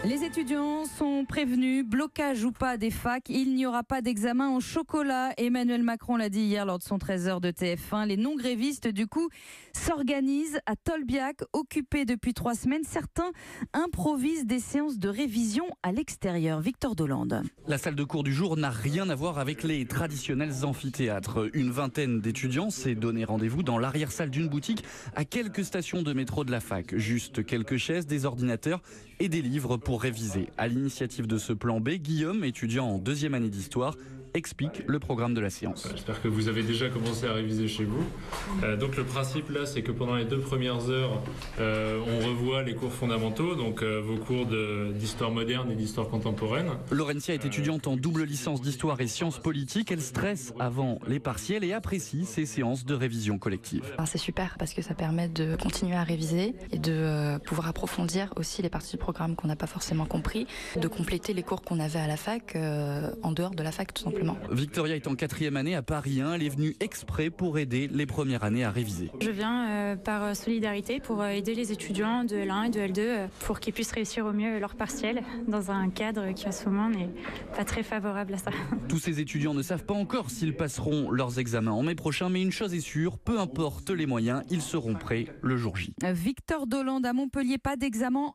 Les étudiants sont prévenus, blocage ou pas des facs, il n'y aura pas d'examen en chocolat. Emmanuel Macron l'a dit hier lors de son 13h de TF1. Les non-grévistes, du coup, s'organisent à Tolbiac, occupés depuis 3 semaines. Certains improvisent des séances de révision à l'extérieur. Victor Dolande. La salle de cours du jour n'a rien à voir avec les traditionnels amphithéâtres. Une vingtaine d'étudiants s'est donné rendez-vous dans l'arrière-salle d'une boutique à quelques stations de métro de la fac. Juste quelques chaises, des ordinateurs et des livres pour réviser. À l'initiative de ce plan B, Guillaume, étudiant en 2e année d'histoire, explique le programme de la séance. J'espère que vous avez déjà commencé à réviser chez vous. Donc le principe là, c'est que pendant les 2 premières heures, on revoit les cours fondamentaux, donc vos cours d'histoire moderne et d'histoire contemporaine. Laurentia est étudiante en double licence d'histoire et sciences politiques. Elle stresse avant les partiels et apprécie ces séances de révision collective. C'est super parce que ça permet de continuer à réviser et de pouvoir approfondir aussi les parties du programme qu'on n'a pas forcément compris, de compléter les cours qu'on avait à la fac en dehors de la fac tout simplement. Victoria est en 4e année à Paris 1. Elle est venue exprès pour aider les premières années à réviser. Je viens par solidarité pour aider les étudiants de L1 et de L2 pour qu'ils puissent réussir au mieux leur partiel dans un cadre qui en ce moment n'est pas très favorable à ça. Tous ces étudiants ne savent pas encore s'ils passeront leurs examens en mai prochain, mais une chose est sûre, peu importe les moyens, ils seront prêts le jour J. Victor Dolande à Montpellier, pas d'examen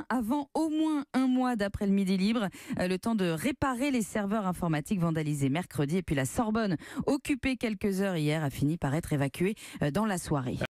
avant au moins un mois d'après le Midi Libre. Le temps de réparer les serveurs informatiques vandalisés mercredi. Et puis la Sorbonne, occupée quelques heures hier, a fini par être évacuée dans la soirée.